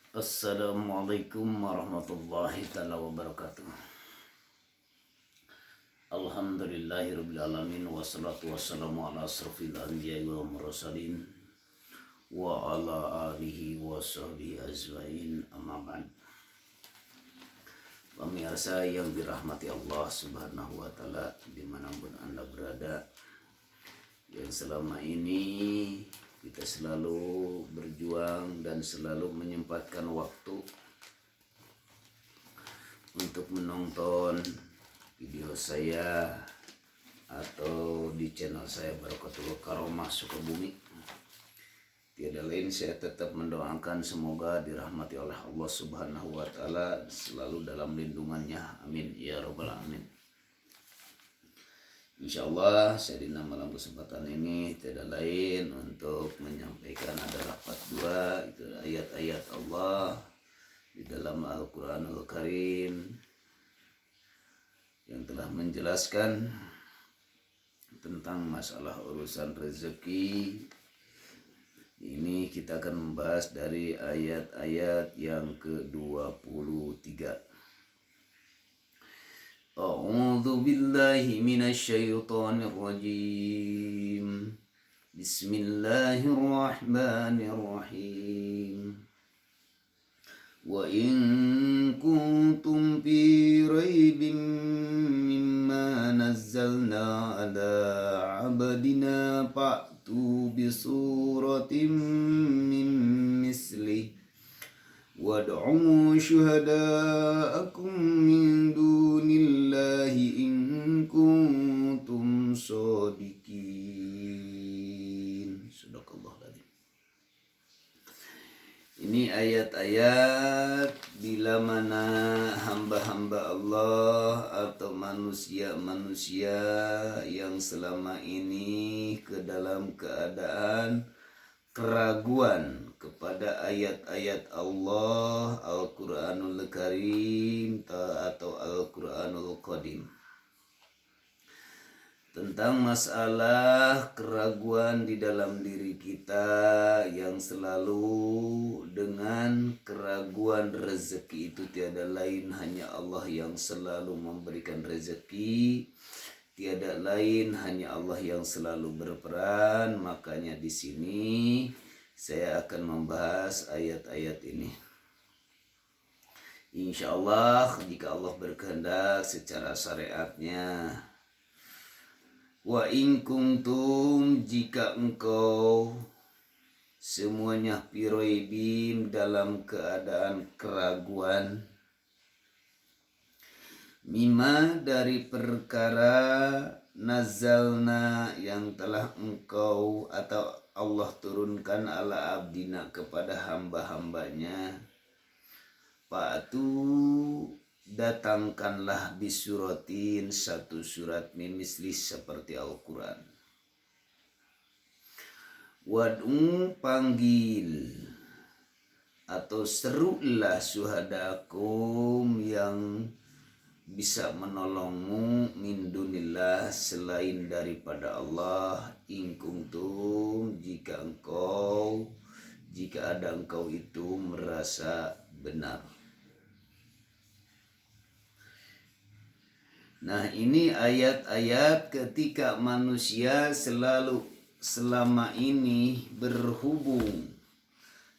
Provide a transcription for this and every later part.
Assalamualaikum warahmatullahi taala wabarakatuh. Alhamdulillahirabbil alamin wassalatu wassalamu ala asrofil anbiya'i wal mursalin wa ala alihi wa sahbihi ajmain, amma ba'd. Pemirsa yang dirahmati Allah Subhanahu wa taala dimanapun Anda berada, yang selama ini kita selalu berjuang dan selalu menyempatkan waktu untuk menonton video saya atau di channel saya Barokatul Karomah Sukabumi. Tiada lain, saya tetap mendoakan semoga dirahmati oleh Allah Subhanahu wa taala, selalu dalam lindungannya, amin ya rabbal alamin. Insya Allah saya di dalam kesempatan ini tidak lain untuk menyampaikan ada rapat dua, itu ayat-ayat Allah di dalam Al-Quranul Karim yang telah menjelaskan tentang masalah urusan rezeki. Ini kita akan membahas dari ayat-ayat yang ke-23. A'udzu billahi minasyaitonir rajim. Bismillahirrahmanirrahim. Wa in kuntum fi raibin mimma nazzalna ala 'abdina fa'tu bi suratin min mislihi wad'u syuhada'akum min dunillahi in kuntum shadiqin. Sadaqallahul. Ini ayat-ayat bila mana hamba-hamba Allah atau manusia-manusia yang selama ini ke dalam keadaan keraguan kepada ayat-ayat Allah, Al-Quranul Karim atau Al-Quranul Qadim, tentang masalah keraguan di dalam diri kita yang selalu dengan keraguan rezeki itu tiada lain hanya Allah yang selalu memberikan rezeki. Tiada lain hanya Allah yang selalu berperan. Makanya di sini saya akan membahas ayat-ayat ini. Insya Allah jika Allah berkehendak secara syariatnya. Wa in kuntum, jika engkau semuanya piroibim dalam keadaan keraguan, mima dari perkara nazalna yang telah engkau atau Allah turunkan ala abdina kepada hamba-hambanya, fa'tu datangkanlah bisuratin satu surat mimisli seperti Al-Quran. Wad'u panggil atau serulah syuhadakum yang bisa menolongmu min dunillah selain daripada Allah, in kuntum jika ada engkau itu merasa benar. Nah, ini ayat-ayat ketika manusia selama ini berhubung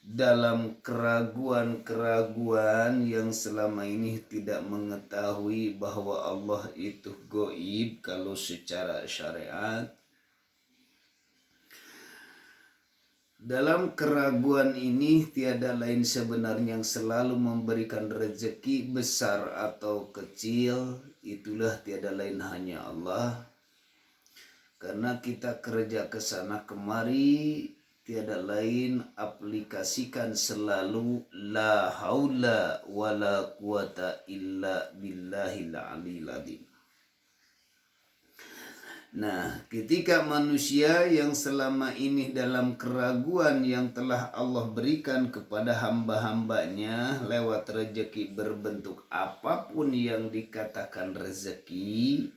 dalam keraguan-keraguan yang selama ini tidak mengetahui bahwa Allah itu gaib kalau secara syariat. Dalam keraguan ini tiada lain sebenarnya yang selalu memberikan rezeki besar atau kecil, itulah tiada lain hanya Allah. Karena kita kerja ke sana kemari, tiada lain aplikasikan selalu la haula wala quwata illa billahil aliyil azim. Nah, ketika manusia yang selama ini dalam keraguan yang telah Allah berikan kepada hamba-hambanya lewat rezeki berbentuk apapun yang dikatakan rezeki,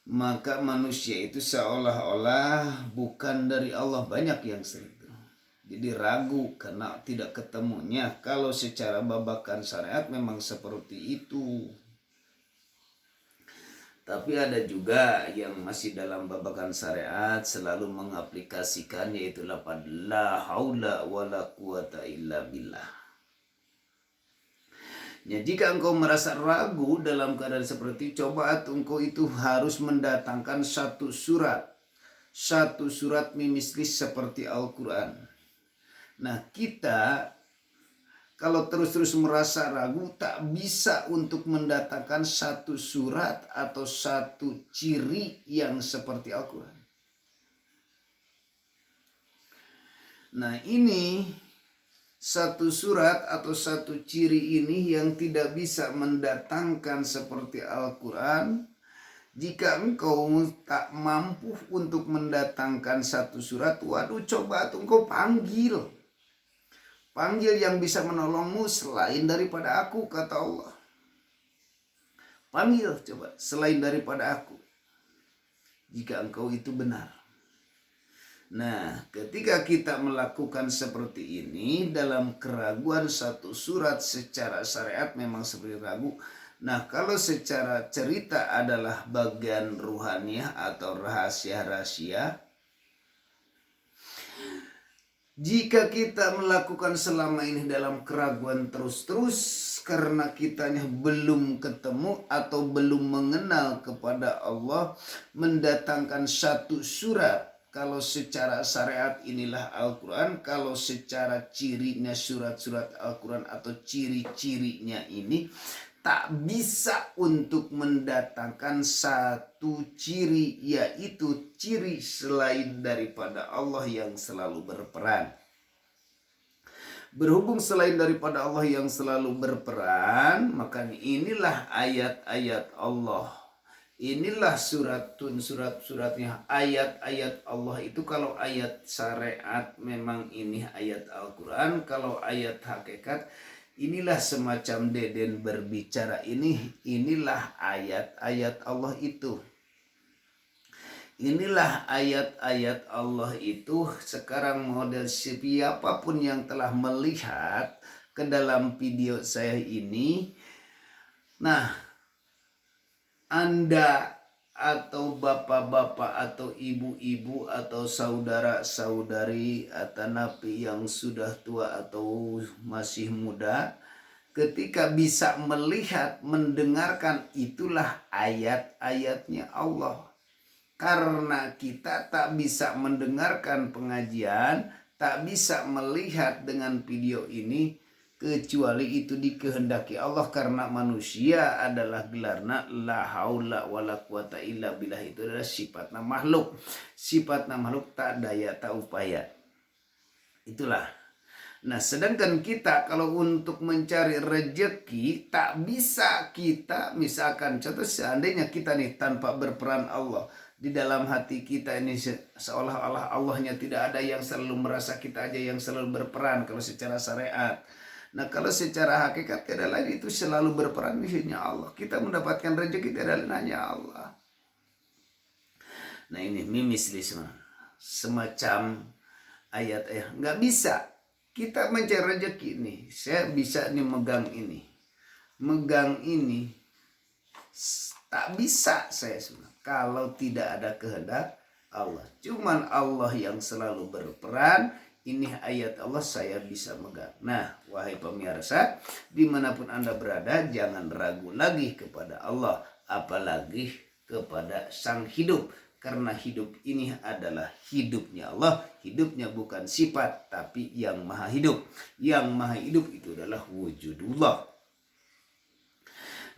maka manusia itu seolah-olah bukan dari Allah, banyak yang seperti itu. Jadi ragu karena tidak ketemunya. Kalau secara babakan syariat memang seperti itu. Tapi ada juga yang masih dalam babakan syariat selalu mengaplikasikan, yaitu lafaz la haula wala quwata illa billah. Ya, jika engkau merasa ragu dalam keadaan seperti itu, coba engkau itu harus mendatangkan satu surat. Satu surat mimislis seperti Al-Quran. Nah, kita kalau terus-terus merasa ragu, tak bisa untuk mendatangkan satu surat atau satu ciri yang seperti Al-Quran. Nah, ini satu surat atau satu ciri ini yang tidak bisa mendatangkan seperti Al-Quran. Jika engkau tak mampu untuk mendatangkan satu surat, waduh, coba engkau panggil. Panggil yang bisa menolongmu selain daripada aku, kata Allah. Panggil coba selain daripada aku, jika engkau itu benar. Nah, ketika kita melakukan seperti ini dalam keraguan satu surat secara syariat memang seperti ragu. Nah, kalau secara cerita adalah bagian ruhaniah atau rahasia-rahasia, jika kita melakukan selama ini dalam keraguan terus-terus karena kitanya belum ketemu atau belum mengenal kepada Allah, mendatangkan satu surat. Kalau secara syariat inilah Al-Quran, kalau secara cirinya surat-surat Al-Quran atau ciri-cirinya ini tak bisa untuk mendatangkan satu ciri, yaitu ciri selain daripada Allah yang selalu berperan. Berhubung selain daripada Allah yang selalu berperan, maka inilah ayat-ayat Allah. Inilah suratnya, ayat-ayat Allah itu. Kalau ayat syariat memang ini ayat Al-Quran, kalau ayat hakikat inilah semacam Deden berbicara inilah ayat-ayat Allah itu. Inilah ayat-ayat Allah itu. Sekarang model siapapun yang telah melihat ke dalam video saya ini, nah, Anda atau bapak-bapak atau ibu-ibu atau saudara-saudari atau napi yang sudah tua atau masih muda, ketika bisa melihat, mendengarkan, itulah ayat-ayatnya Allah. Karena kita tak bisa mendengarkan pengajian, tak bisa melihat dengan video ini, kecuali itu dikehendaki Allah, karena manusia adalah gelarna la haula wala quwata illa billah. Itu adalah sifatna makhluk. Sifatna makhluk tak daya tak upaya. Itulah. Nah, sedangkan kita kalau untuk mencari rejeki tak bisa kita, misalkan contoh seandainya kita nih tanpa berperan Allah, di dalam hati kita ini seolah-olah Allahnya tidak ada, yang selalu merasa kita aja yang selalu berperan kalau secara syariat. Nah, kalau secara hakikat tidak lain, itu selalu berperan hanya Allah. Kita mendapatkan rezeki tidak lain hanya Allah. Nah, ini mimislisme, semacam ayat nggak bisa kita mencari rezeki nih. Saya bisa nih megang ini, tak bisa saya semua kalau tidak ada kehendak Allah. Cuman Allah yang selalu berperan. Ini ayat Allah, saya bisa megang. Nah, wahai pemirsa, dimanapun Anda berada, jangan ragu lagi kepada Allah, apalagi kepada Sang Hidup. Karena hidup ini adalah hidupnya Allah. Hidupnya bukan sifat, tapi yang maha hidup. Yang maha hidup itu adalah wujudullah.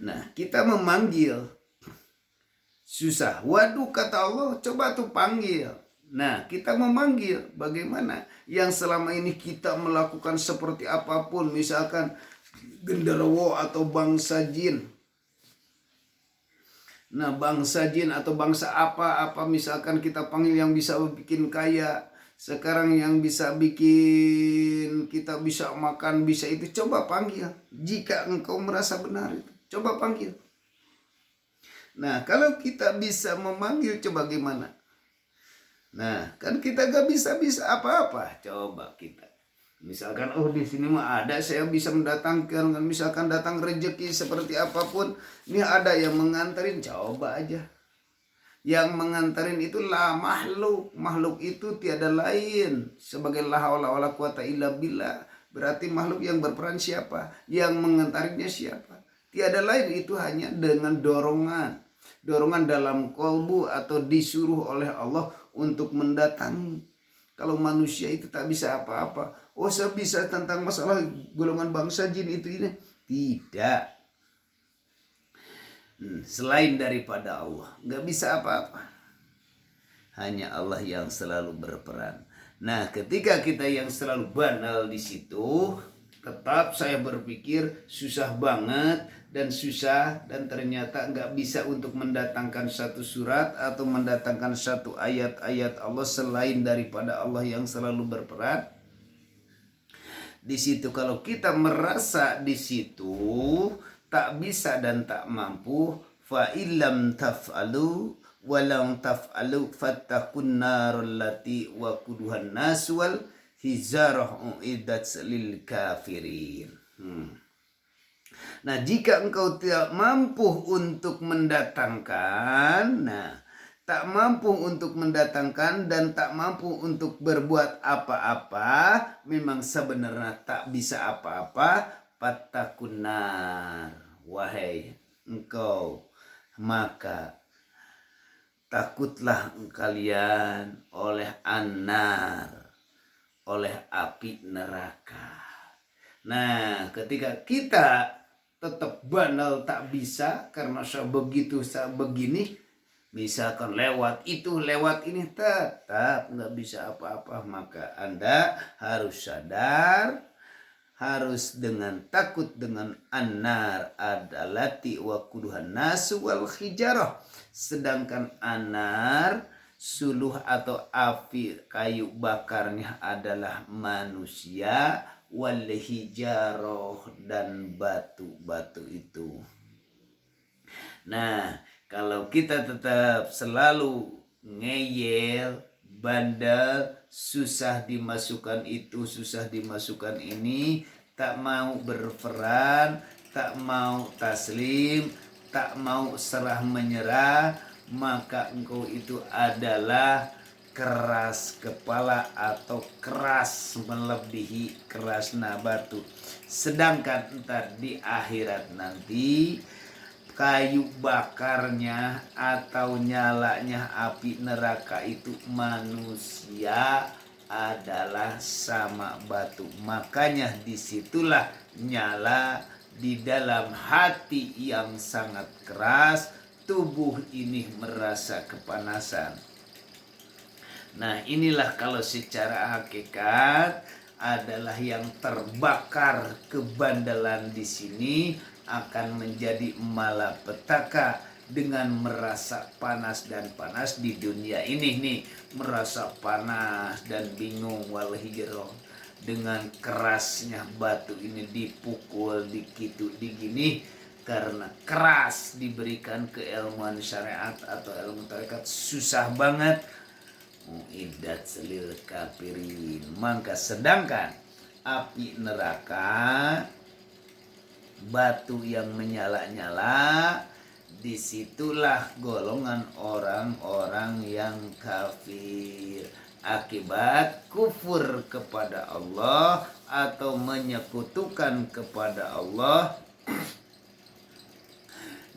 Nah, kita memanggil susah. Waduh, kata Allah, coba tuh panggil. Nah, kita memanggil bagaimana? Yang selama ini kita melakukan seperti apapun, misalkan genderuwo atau bangsa jin. Nah, bangsa jin atau bangsa apa-apa, misalkan kita panggil yang bisa bikin kaya. Sekarang yang bisa bikin kita bisa makan, bisa itu, coba panggil. Jika engkau merasa benar itu, coba panggil. Nah, kalau kita bisa memanggil, coba gimana? Nah, kan kita gak bisa apa-apa. Coba kita. Misalkan, oh di sini mah ada, saya bisa mendatangkan, misalkan datang rezeki seperti apapun, ini ada yang mengantarin, coba aja. Yang mengantarin itulah makhluk. Makhluk itu tiada lain sebagai la haula wala quwata illa billah. Berarti makhluk yang berperan siapa? Yang mengantarinnya siapa? Tiada lain, itu hanya dengan dorongan. Dorongan dalam kolbu atau disuruh oleh Allah untuk mendatangi. Kalau manusia itu tak bisa apa-apa. Oh, saya bisa tentang masalah golongan bangsa jin itu ini. Tidak. Selain daripada Allah, nggak bisa apa-apa. Hanya Allah yang selalu berperan. Nah, ketika kita yang selalu banal di situ, tetap saya berpikir susah banget dan ternyata nggak bisa untuk mendatangkan satu surat atau mendatangkan satu ayat-ayat Allah selain daripada Allah yang selalu berperan. Di situ kalau kita merasa di situ tak bisa dan tak mampu, fa illam taf'alu walang taf'alu fattakun narul lati wa kuduhan nas wal hizarah uiddat lil kafirin. Nah, jika engkau tidak mampu untuk mendatangkan, tak mampu untuk mendatangkan dan tak mampu untuk berbuat apa-apa, memang sebenarnya tak bisa apa-apa, fattakunar, wahai engkau, maka takutlah kalian oleh annar, oleh api neraka. Nah, ketika kita tetap banal tak bisa karena sebegitu begini, misalkan lewat itu lewat ini tetap nggak bisa apa-apa, maka Anda harus sadar, harus dengan takut dengan annar adalati wa kuduhan nasu wal hijarah. Sedangkan annar suluh atau api kayu bakarnya adalah manusia, wal hijarah dan batu-batu itu. Nah, kalau kita tetap selalu ngeyel, bandel, susah dimasukkan itu, susah dimasukkan ini, tak mau berperan, tak mau taslim, tak mau serah menyerah, maka engkau itu adalah keras kepala atau keras melebihi kerasnya batu. Sedangkan entar di akhirat nanti kayu bakarnya atau nyalanya api neraka itu manusia adalah sama batu. Makanya disitulah nyala di dalam hati yang sangat keras, tubuh ini merasa kepanasan. Nah, inilah kalau secara hakikat adalah yang terbakar kebandelan di sini akan menjadi malapetaka dengan merasa panas dan panas di dunia ini nih, merasa panas dan bingung wal hijrah dengan kerasnya batu ini dipukul dikitu digini karena keras diberikan keilmuan syariat atau ilmu tarekat susah banget muidat selil kafirin. Maka sedangkan api neraka, batu yang menyala-nyala, disitulah golongan orang-orang yang kafir akibat kufur kepada Allah atau menyekutukan kepada Allah.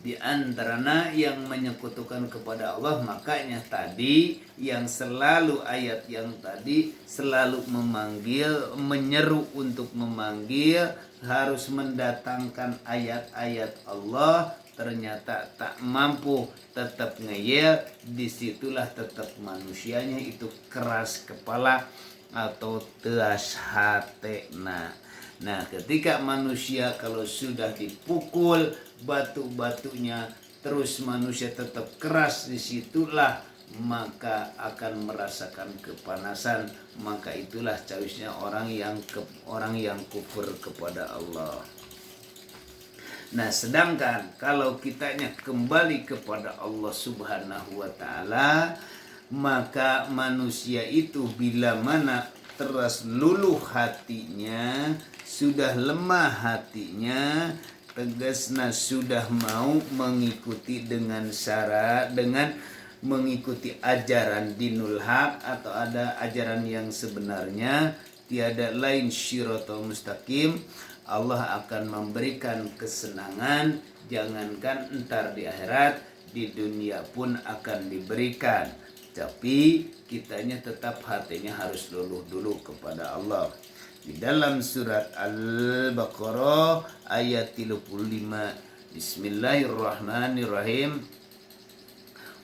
Di antaranya yang menyekutukan kepada Allah, makanya tadi yang selalu ayat yang tadi selalu memanggil, menyeru untuk memanggil, harus mendatangkan ayat-ayat Allah, ternyata tak mampu, tetap ngeyel, disitulah tetap manusianya itu keras kepala atau teas hati. Nah, ketika manusia kalau sudah dipukul batu-batunya terus manusia tetap keras, disitulah maka akan merasakan kepanasan. Maka itulah cawisnya orang yang kufur kepada Allah. Nah, sedangkan kalau kitanya kembali kepada Allah Subhanahu wa taala, Maka manusia itu bila mana teras luluh hatinya, sudah lemah hatinya, tegasna sudah mau mengikuti dengan syarat, dengan mengikuti ajaran dinul haq atau ada ajaran yang sebenarnya, tiada lain syiratal mustaqim, Allah akan memberikan kesenangan, jangankan entar di akhirat, di dunia pun akan diberikan. Tapi kitanya tetap hatinya harus luluh dulu kepada Allah. Di dalam surat Al-Baqarah ayat 35, Bismillahirrahmanirrahim.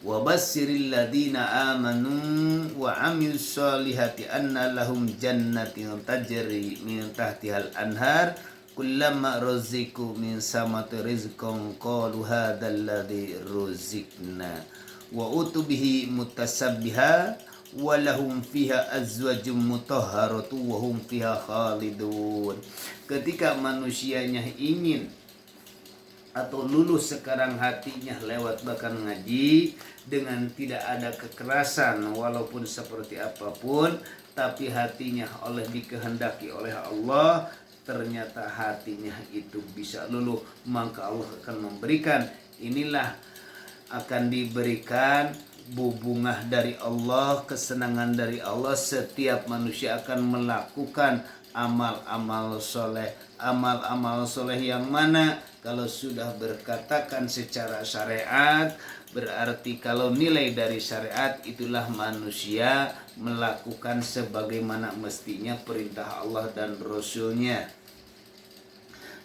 Wa bassiril ladina amanu wa amilus solihati anna lahum jannatin tajri min tahtihal anhar kullama ruziku min samati rizqan qalu hadzal ladzi ruzikna wa utubihi mutasabbiha wa lahum fiha azwajum mutahharatu wa hum fiha khalidun. Ketika manusianya ingin atau lulus sekarang hatinya lewat bahkan ngaji dengan tidak ada kekerasan walaupun seperti apapun, tapi hatinya oleh dikehendaki oleh Allah, ternyata hatinya itu bisa luluh, maka Allah akan memberikan, inilah akan diberikan bubungah dari Allah, kesenangan dari Allah. Setiap manusia akan melakukan amal-amal soleh. Amal-amal soleh yang mana kalau sudah berkatakan secara syariat, berarti kalau nilai dari syariat itulah manusia melakukan sebagaimana mestinya perintah Allah dan Rasulnya.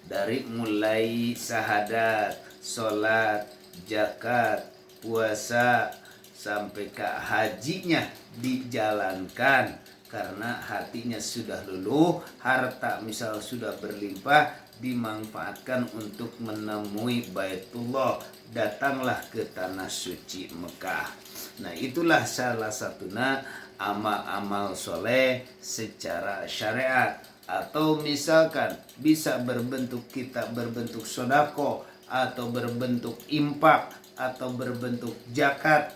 Dari mulai syahadat, sholat, zakat, puasa, sampai ke hajinya dijalankan karena hatinya sudah luluh, harta misal sudah berlimpah dimanfaatkan untuk menemui Baitullah, datanglah ke tanah suci Mekah. Nah, itulah salah satunya amal-amal soleh secara syariat. Atau misalkan bisa berbentuk, kita berbentuk sodako, atau berbentuk impak, atau berbentuk zakat.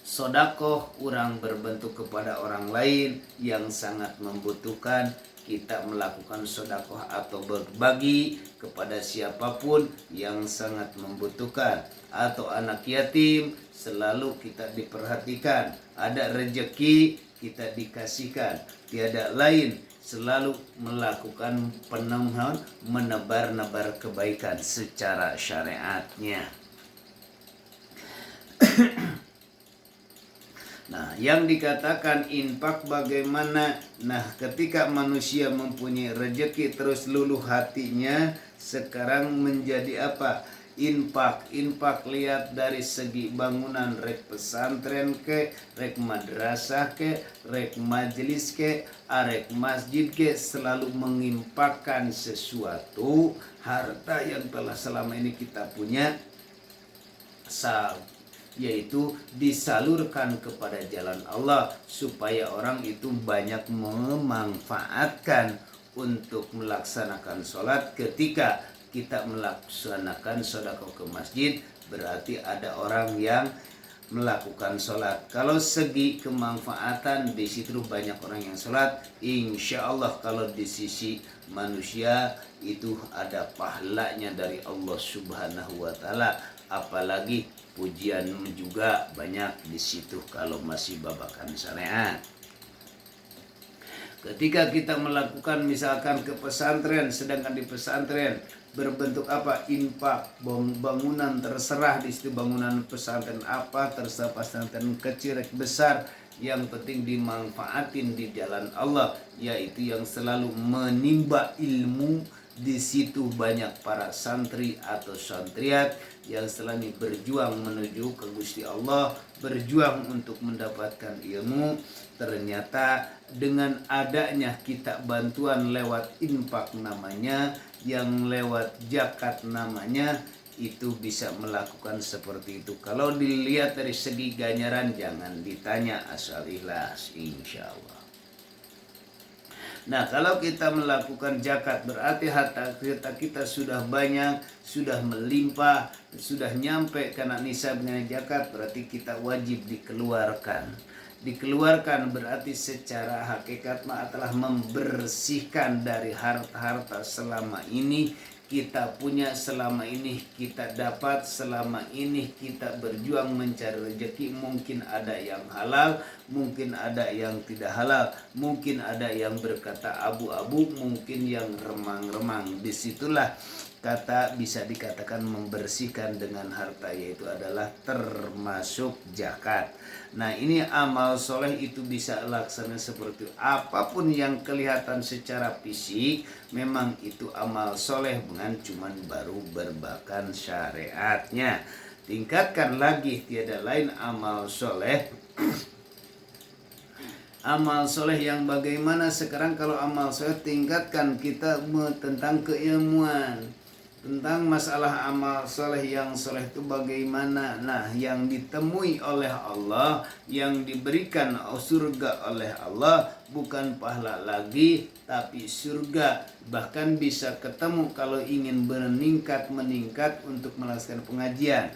Sodako orang berbentuk kepada orang lain yang sangat membutuhkan, kita melakukan sodako atau berbagi kepada siapapun yang sangat membutuhkan. Atau anak yatim selalu kita diperhatikan, ada rezeki kita dikasihkan, tiada lain, selalu melakukan penemuan, menebar-nebar kebaikan secara syariatnya. Nah, yang dikatakan infak bagaimana? Nah, ketika manusia mempunyai rezeki terus luluh hatinya, sekarang menjadi apa? Infak. Infak lihat dari segi bangunan, rek pesantren ke, rek madrasah ke, rek majelis ke, rek masjid ke, selalu menginfakkan sesuatu harta yang telah selama ini kita punya, yaitu disalurkan kepada jalan Allah supaya orang itu banyak memanfaatkan untuk melaksanakan sholat. Ketika kita melaksanakan sedekah ke masjid, berarti ada orang yang melakukan sholat. Kalau segi kemanfaatan, di situ banyak orang yang sholat, insya Allah kalau di sisi manusia itu ada pahalanya dari Allah Subhanahu wa Ta'ala. Apalagi pujian juga banyak di situ kalau masih babakan syariat. Ketika kita melakukan misalkan ke pesantren, sedangkan di pesantren berbentuk apa? Infak, bangunan, terserah di situ bangunan pesantren apa, terserah pesantren kecil besar, yang penting dimanfaatin di jalan Allah, yaitu yang selalu menimba ilmu. Di situ banyak para santri atau santriat yang selalu berjuang menuju ke Gusti Allah, berjuang untuk mendapatkan ilmu. Ternyata dengan adanya kita bantuan lewat infak namanya, yang lewat zakat namanya, itu bisa melakukan seperti itu. Kalau dilihat dari segi ganjaran jangan ditanya, asal ikhlas, insya Allah. Nah, kalau kita melakukan zakat berarti harta kita sudah banyak, sudah melimpah, sudah nyampe karena nisabnya zakat, berarti kita wajib dikeluarkan. Dikeluarkan berarti secara hakikat telah membersihkan dari harta-harta selama ini kita punya, selama ini kita dapat, selama ini kita berjuang mencari rezeki. Mungkin ada yang halal, mungkin ada yang tidak halal, mungkin ada yang berkata abu-abu, mungkin yang remang-remang. Disitulah kata bisa dikatakan membersihkan dengan harta, yaitu adalah termasuk zakat. Nah, ini amal soleh itu bisa laksana seperti itu. Apapun yang kelihatan secara fisik memang itu amal soleh, bukan cuman baru berbakan syariatnya. Tingkatkan lagi, tiada lain amal soleh. Amal soleh yang bagaimana sekarang? Kalau amal soleh tingkatkan kita tentang keilmuan, tentang masalah amal soleh yang soleh itu bagaimana. Nah, yang ditemui oleh Allah, yang diberikan surga oleh Allah bukan pahala lagi tapi surga. Bahkan bisa ketemu kalau ingin meningkat untuk melaksanakan pengajian.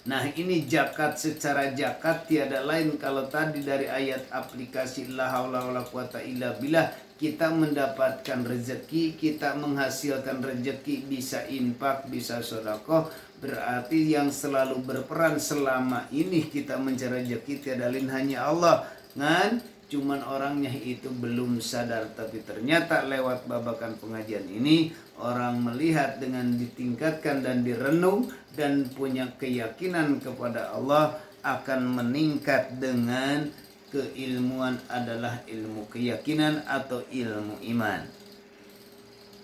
Nah, ini zakat. Secara zakat tiada lain kalau tadi dari ayat aplikasi la haula wala quwata illa billah, kita mendapatkan rezeki, kita menghasilkan rezeki, bisa infak, bisa sedekah. Berarti yang selalu berperan selama ini kita mencari rezeki tiada lain hanya Allah. Kan? Cuman orangnya itu belum sadar, tapi ternyata lewat babakan pengajian ini orang melihat dengan ditingkatkan dan direnung dan punya keyakinan kepada Allah akan meningkat dengan keilmuan adalah ilmu keyakinan atau ilmu iman.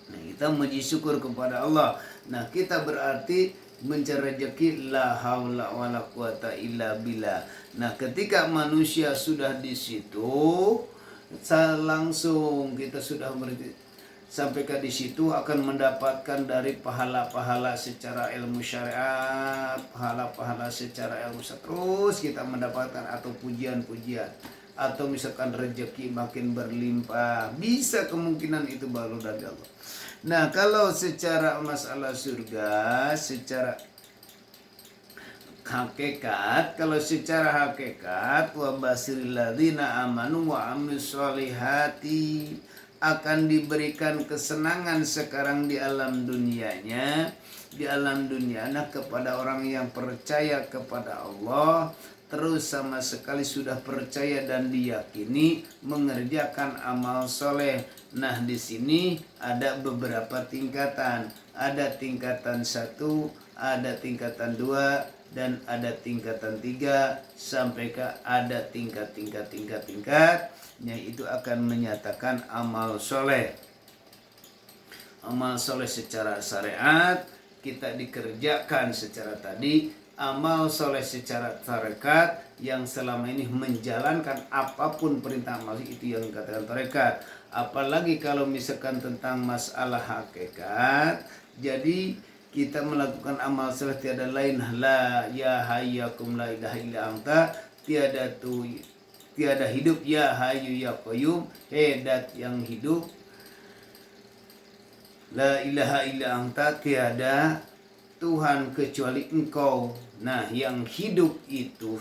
Nah, kita memuji syukur kepada Allah. Nah, kita berarti mencari rezeki la haula wala quwata illa billah. Nah, ketika manusia sudah di situ, langsung kita sudah sampai ke di situ akan mendapatkan dari pahala-pahala secara ilmu syariat, pahala-pahala secara ilmu terus kita mendapatkan, atau pujian-pujian, atau misalkan rezeki makin berlimpah, bisa kemungkinan itu baru dari Allah. Nah, kalau secara masalah surga, secara hakikat, kalau secara hakikat wa basiril ladzina amanu wa amilus solihati, akan diberikan kesenangan sekarang di alam dunianya, kepada orang yang percaya kepada Allah, terus sama sekali sudah percaya dan diyakini mengerjakan amal soleh. Nah, di sini ada beberapa tingkatan. Ada tingkatan 1, ada tingkatan 2, dan ada tingkatan 3, sampai ke ada tingkat-tingkat-tingkat-tingkatnya itu akan menyatakan amal soleh. Amal soleh secara syariat kita dikerjakan secara tadi, amal soleh secara tarekat yang selama ini menjalankan apapun perintah amal itu yang dikatakan tarekat. Apalagi kalau misalkan tentang masalah hakikat, jadi kita melakukan amal soleh tiada lain la ya hayyakum la ilaha illa anta, tiada hidup ya hayyu ya qayyum, dat yang hidup, la ilaha illa anta, tiada Tuhan kecuali Engkau. Nah, yang hidup itu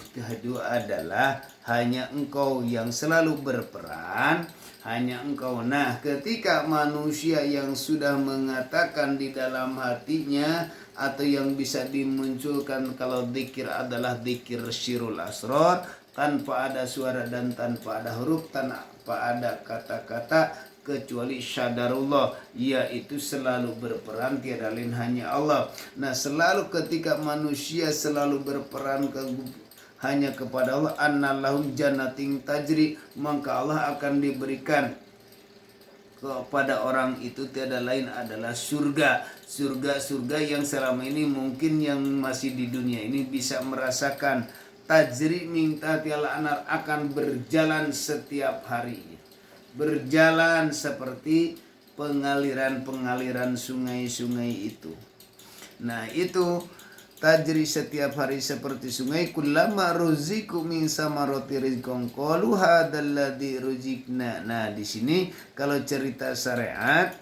adalah hanya Engkau, yang selalu berperan hanya Engkau. Nah, ketika manusia yang sudah mengatakan di dalam hatinya, atau yang bisa dimunculkan kalau zikir adalah zikir syirul asrar, tanpa ada suara dan tanpa ada huruf, tanpa ada kata-kata, kecuali syadarullah, yaitu selalu berperan tiada lain hanya Allah. Nah, selalu ketika manusia selalu berperan hanya kepada Allah, annalahum jannatin tajri, maka Allah akan diberikan kepada orang itu tiada lain adalah surga. Surga yang selama ini mungkin yang masih di dunia ini bisa merasakan tajri min tahtiha al-anhar, akan berjalan setiap harinya, berjalan seperti pengaliran sungai-sungai itu. Nah, itu tajri setiap hari seperti sungai. Kullama ruziku min samaroti rizqan qalu hadzal ladzi ruzikna. Nah, di sini kalau cerita syariat,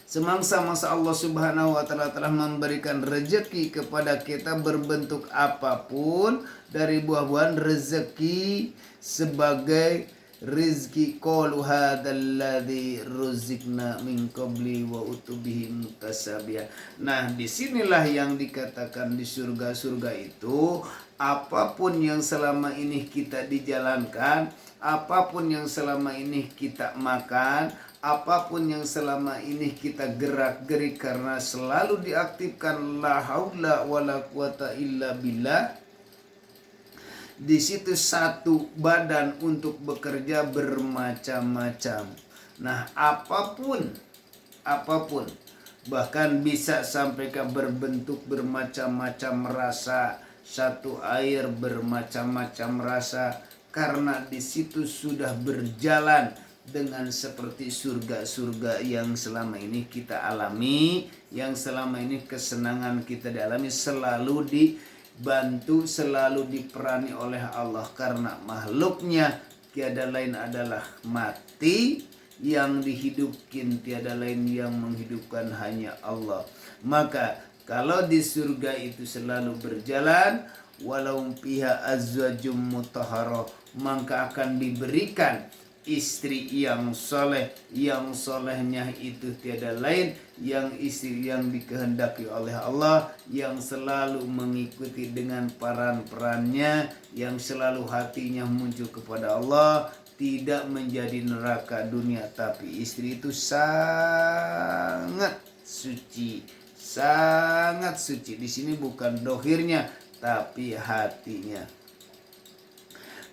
semangsa-mangsa Allah Subhanahu wa taala telah memberikan rezeki kepada kita berbentuk apapun dari buah-buahan rezeki sebagai rizki, qalu hadzal ladzi ruzikna min qabli wa utubihi mutasabiha. Nah, disinilah yang dikatakan di surga-surga itu, apapun yang selama ini kita dijalankan, apapun yang selama ini kita makan, apapun yang selama ini kita gerak-gerik karena selalu diaktifkan la haula wala quwata illa billah. Di situ satu badan untuk bekerja bermacam-macam. Nah, apapun bahkan bisa sampai ke berbentuk bermacam-macam rasa, satu air bermacam-macam rasa, karena di situ sudah berjalan dengan seperti surga-surga yang selama ini kita alami, yang selama ini kesenangan kita dialami, selalu dibantu, selalu diperani oleh Allah, karena makhluknya tiada lain adalah mati, yang dihidupkan tiada lain yang menghidupkan hanya Allah. Maka kalau di surga itu selalu berjalan, walau fiha azwajum mutahharah, maka akan diberikan istri yang soleh, yang solehnya itu tiada lain, yang istri yang dikehendaki oleh Allah, yang selalu mengikuti dengan peran-perannya, yang selalu hatinya muncul kepada Allah, tidak menjadi neraka dunia. Tapi istri itu sangat suci, sangat suci. Di sini bukan dohirnya, tapi hatinya.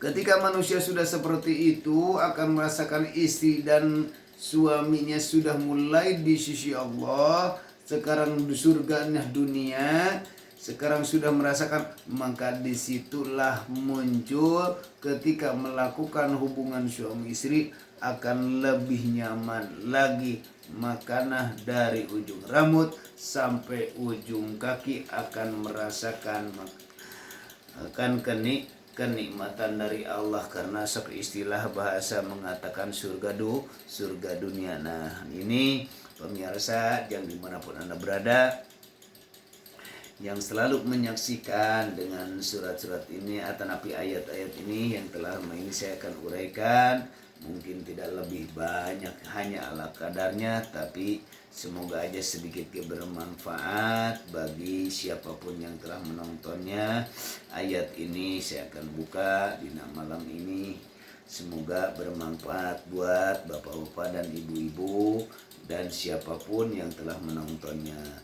Ketika manusia sudah seperti itu, akan merasakan istri dan suaminya sudah mulai di sisi Allah. Sekarang di surganya dunia, sekarang sudah merasakan, maka disitulah muncul ketika melakukan hubungan suami istri akan lebih nyaman lagi. Makanah dari ujung rambut sampai ujung kaki akan merasakan akan kenikmatan dari Allah, karena sok istilah bahasa mengatakan surga dunia. Nah, ini pemirsa yang dimanapun Anda berada, yang selalu menyaksikan dengan surat-surat ini atau napi ayat-ayat ini yang telah ini saya akan uraikan, mungkin tidak lebih banyak, hanya ala kadarnya, tapi semoga aja sedikit bermanfaat bagi siapapun yang telah menontonnya. Ayat ini saya akan buka di malam ini, semoga bermanfaat buat bapak-bapak dan ibu-ibu dan siapapun yang telah menontonnya.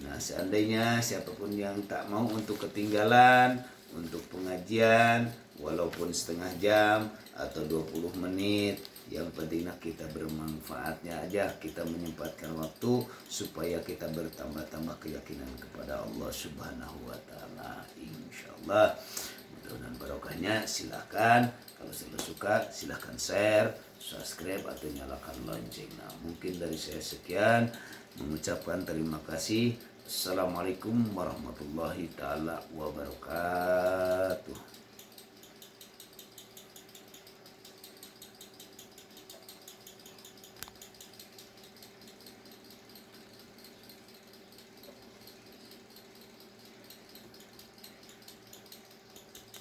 Nah, seandainya siapapun yang tak mau untuk ketinggalan untuk pengajian, walaupun setengah jam atau 20 menit, yang pentingnya kita bermanfaatnya aja, kita menyempatkan waktu supaya kita bertambah-tambah keyakinan kepada Allah Subhanahu wa taala. Insyaallah mudah-mudahan barokahnya. Silakan kalau suka silahkan share, subscribe atau nyalakan lonceng. Nah, mungkin dari saya sekian, mengucapkan terima kasih. Assalamualaikum warahmatullahi taala wabarakatuh.